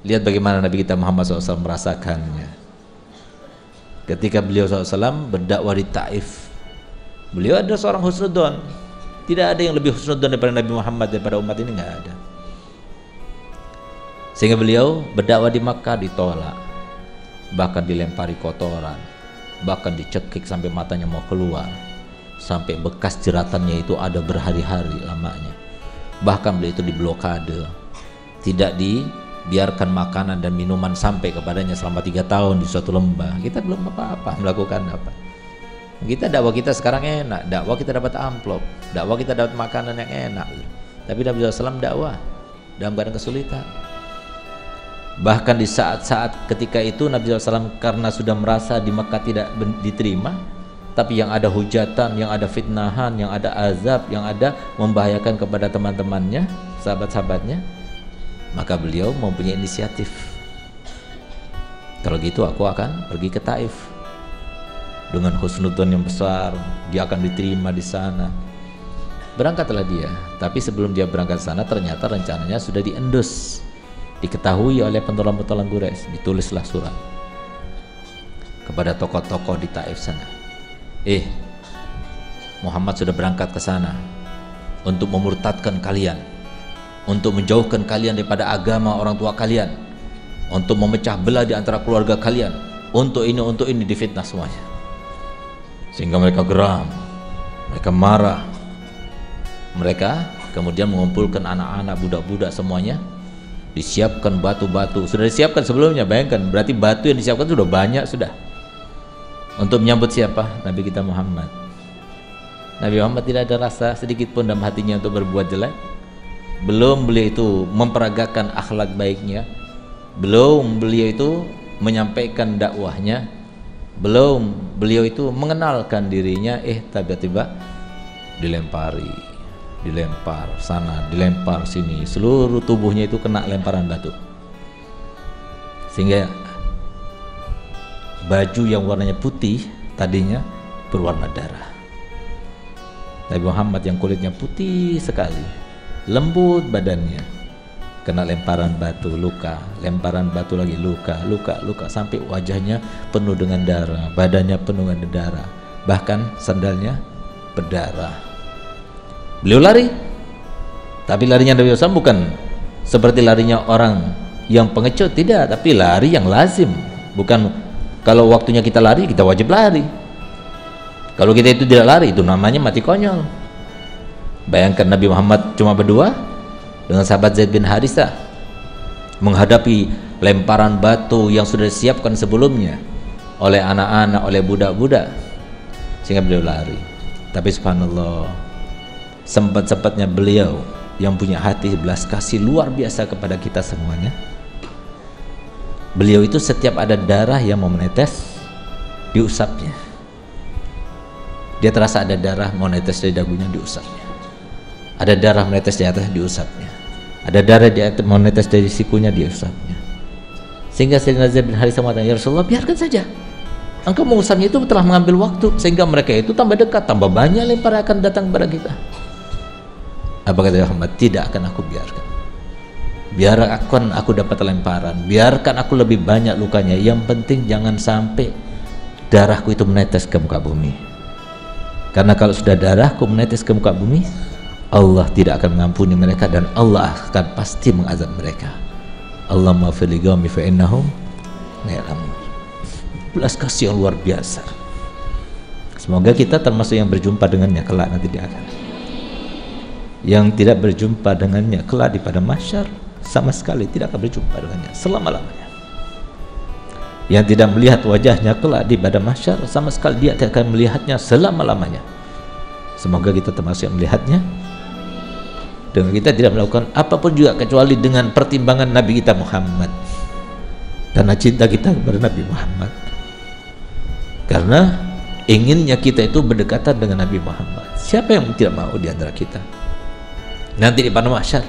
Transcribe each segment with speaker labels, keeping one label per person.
Speaker 1: Lihat bagaimana Nabi kita Muhammad SAW merasakannya. Ketika beliau SAW berdakwah di Taif, beliau ada seorang husnudzon. Tidak ada yang lebih husnudzon daripada Nabi Muhammad, daripada umat ini nggak ada. Sehingga beliau berdakwah di Makkah ditolak, bahkan dilempari kotoran, bahkan dicekik sampai matanya mau keluar, sampai bekas jeratannya itu ada berhari-hari lamanya. Bahkan beliau itu diblokade, tidak dibiarkan makanan dan minuman sampai kepadanya selama 3 tahun di suatu lembah. Kita belum apa-apa melakukan apa. Kita dakwah kita sekarang enak, dakwah kita dapat amplop, dakwah kita dapat makanan yang enak. Tapi Nabi SAW dakwah dalam keadaan kesulitan. Bahkan di saat-saat ketika itu Nabi SAW karena sudah merasa di Mekah tidak diterima, tapi yang ada hujatan, yang ada fitnahan, yang ada azab, yang ada membahayakan kepada teman-temannya, sahabat-sahabatnya, maka beliau mempunyai inisiatif. Kalau gitu aku akan pergi ke Taif dengan husnudzon yang besar, dia akan diterima di sana. Berangkatlah dia, tapi sebelum dia berangkat ke sana ternyata rencananya sudah diendus, diketahui oleh pentolan-pentolan Quraisy. Ditulislah surat kepada tokoh-tokoh di Taif sana. Muhammad sudah berangkat ke sana untuk memurtadkan kalian, untuk menjauhkan kalian daripada agama orang tua kalian, untuk memecah belah di antara keluarga kalian, untuk ini difitnah semuanya. Sehingga mereka geram, mereka marah, mereka kemudian mengumpulkan anak-anak, budak-budak semuanya, disiapkan batu-batu, sudah disiapkan sebelumnya. Bayangkan, berarti batu yang disiapkan sudah banyak sudah. Untuk menyambut siapa? Nabi kita Muhammad. Nabi Muhammad tidak ada rasa sedikit pun dalam hatinya untuk berbuat jelek. Belum beliau itu memperagakan akhlak baiknya, belum beliau itu menyampaikan dakwahnya, belum beliau itu mengenalkan dirinya, tiba-tiba dilempar sana, dilempar sini, seluruh tubuhnya itu kena lemparan batu, sehingga baju yang warnanya putih tadinya berwarna darah. Nabi Muhammad yang kulitnya putih sekali, lembut badannya, kena lemparan batu, luka, lemparan batu lagi, luka, sampai wajahnya penuh dengan darah, badannya penuh dengan darah, bahkan sandalnya berdarah. Beliau lari, tapi larinya Nabi SAW bukan seperti larinya orang yang pengecut, tidak, tapi lari yang lazim. Bukan kalau waktunya kita lari, kita wajib lari. Kalau kita itu tidak lari, itu namanya mati konyol. Bayangkan Nabi Muhammad cuma berdua dengan sahabat Zaid bin Harithah menghadapi lemparan batu yang sudah disiapkan sebelumnya oleh anak-anak, oleh budak-budak, sehingga beliau lari. Tapi subhanallah, sempat-sempatnya beliau yang punya hati belas kasih luar biasa kepada kita semuanya, beliau itu setiap ada darah yang mau menetes, diusapnya. Dia terasa ada darah mau menetes dari dagunya, diusapnya. Ada darah menetes di atas, diusapnya. Ada darah di atas mau menetes dari sikunya, diusapnya. Sehingga Sayyidina Zaid bin Harithah mengatakan, ya Rasulullah, biarkan saja, engkau mengusapnya itu telah mengambil waktu, sehingga mereka itu tambah dekat, tambah banyak lempar akan datang kepada kita. Apa kata Muhammad? Tidak akan aku biarkan. Biarkan aku dapat lemparan, biarkan aku lebih banyak lukanya, yang penting jangan sampai darahku itu menetes ke muka bumi. Karena kalau sudah darahku menetes ke muka bumi, Allah tidak akan mengampuni mereka dan Allah akan pasti mengazab mereka. Allahumma fil liqaumi fa innahum la ya'lamun. Belas kasih yang luar biasa. Semoga kita termasuk yang berjumpa dengannya kelak nanti di akhirat. Yang tidak berjumpa dengannya kelak di padang mahsyar, sama sekali tidak akan berjumpa dengannya selama-lamanya. Yang tidak melihat wajahnya kelak di padang mahsyar, sama sekali dia tidak akan melihatnya selama-lamanya. Semoga kita termasuk yang melihatnya, dan kita tidak melakukan apapun juga kecuali dengan pertimbangan Nabi kita Muhammad, karena cinta kita kepada Nabi Muhammad, karena inginnya kita itu berdekatan dengan Nabi Muhammad. Siapa yang tidak mau di antara kita nanti di padang mahsyar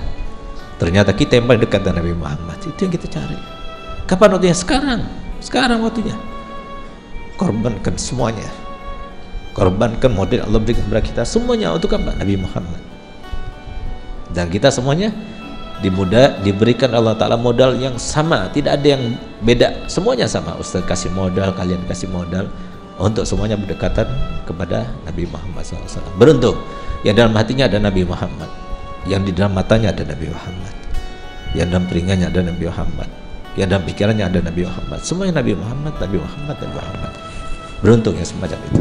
Speaker 1: ternyata kita yang paling dekat dengan Nabi Muhammad? Itu yang kita cari. Kapan waktunya? Sekarang waktunya. Korbankan semuanya, korbankan model Allah berikan kepada kita semuanya untuk apa? Nabi Muhammad. Dan kita semuanya diberikan Allah Ta'ala modal yang sama, tidak ada yang beda, semuanya sama. Ustaz kasih modal, kalian kasih modal untuk semuanya berdekatan kepada Nabi Muhammad SAW. Beruntung yang dalam hatinya ada Nabi Muhammad, yang di dalam matanya ada Nabi Muhammad, yang dalam telinganya ada Nabi Muhammad, yang dalam pikirannya ada Nabi Muhammad. Semuanya Nabi Muhammad, Nabi Muhammad, Nabi Muhammad. Beruntung yang semacam itu,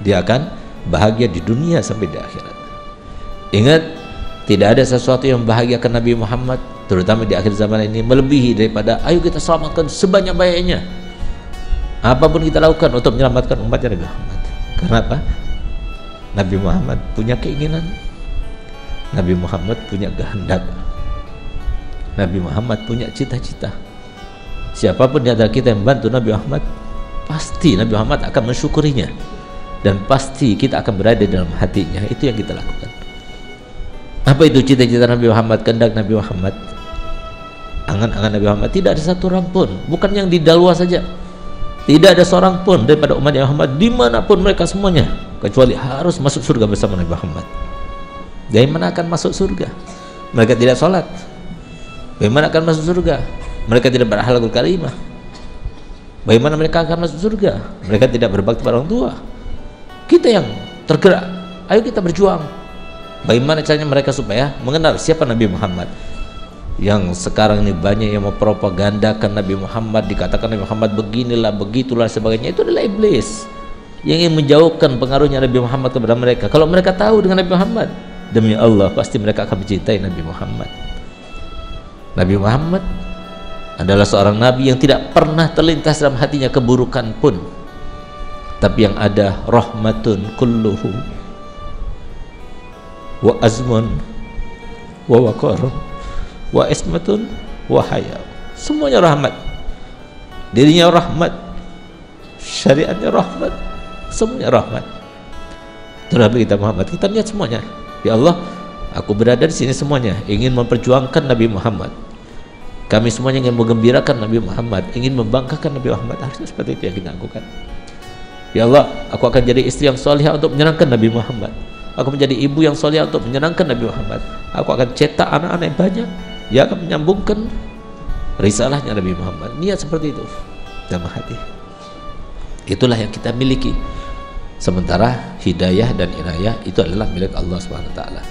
Speaker 1: dia akan bahagia di dunia sampai di akhirat. Ingat, tidak ada sesuatu yang membahagiakan Nabi Muhammad, terutama di akhir zaman ini, melebihi daripada ayo kita selamatkan sebanyak-banyaknya, apapun kita lakukan untuk menyelamatkan umatnya Nabi Muhammad. Kenapa? Nabi Muhammad punya keinginan, Nabi Muhammad punya kehendak, Nabi Muhammad punya cita-cita. Siapapun di antara kita yang membantu Nabi Muhammad, pasti Nabi Muhammad akan mensyukurinya, dan pasti kita akan berada dalam hatinya. Itu yang kita lakukan. Apa itu cita-cita Nabi Muhammad, kehendak Nabi Muhammad, angan-angan Nabi Muhammad? Tidak ada satu orang pun, bukan yang di Dalwa saja, tidak ada seorang pun daripada umat Muhammad dimanapun mereka semuanya, kecuali harus masuk surga bersama Nabi Muhammad. Dari mana akan masuk surga? Mereka tidak sholat. Bagaimana akan masuk surga? Mereka tidak berakhlakul karimah. Bagaimana mereka akan masuk surga? Mereka tidak berbakti pada orang tua. Kita yang tergerak, ayo kita berjuang. Bagaimana caranya mereka supaya mengenal siapa Nabi Muhammad? Yang sekarang ini banyak yang mempropagandakan Nabi Muhammad, dikatakan Nabi Muhammad beginilah, begitulah, sebagainya. Itu adalah iblis yang ingin menjauhkan pengaruhnya Nabi Muhammad kepada mereka. Kalau mereka tahu dengan Nabi Muhammad, demi Allah pasti mereka akan mencintai Nabi Muhammad. Nabi Muhammad adalah seorang Nabi yang tidak pernah terlintas dalam hatinya keburukan pun, tapi yang ada rahmatun kulluhu wa azmun wa waqarun wa ismatun wa haya. Semuanya rahmat, dirinya rahmat, syariatnya rahmat, semuanya rahmat. Itulah kita Muhammad. Kita lihat semuanya, ya Allah, aku berada di sini semuanya ingin memperjuangkan Nabi Muhammad. Kami semuanya ingin menggembirakan Nabi Muhammad, ingin membanggakan Nabi Muhammad. Harusnya seperti itu yang kita lakukan. Ya Allah, aku akan jadi istri yang solihah untuk menyenangkan Nabi Muhammad. Aku menjadi ibu yang solihah untuk menyenangkan Nabi Muhammad. Aku akan cetak anak-anak yang banyak yang akan menyambungkan risalahnya Nabi Muhammad. Niat seperti itu dalam hati. Itulah yang kita miliki. Sementara hidayah dan inayah itu adalah milik Allah Subhanahu wa taala.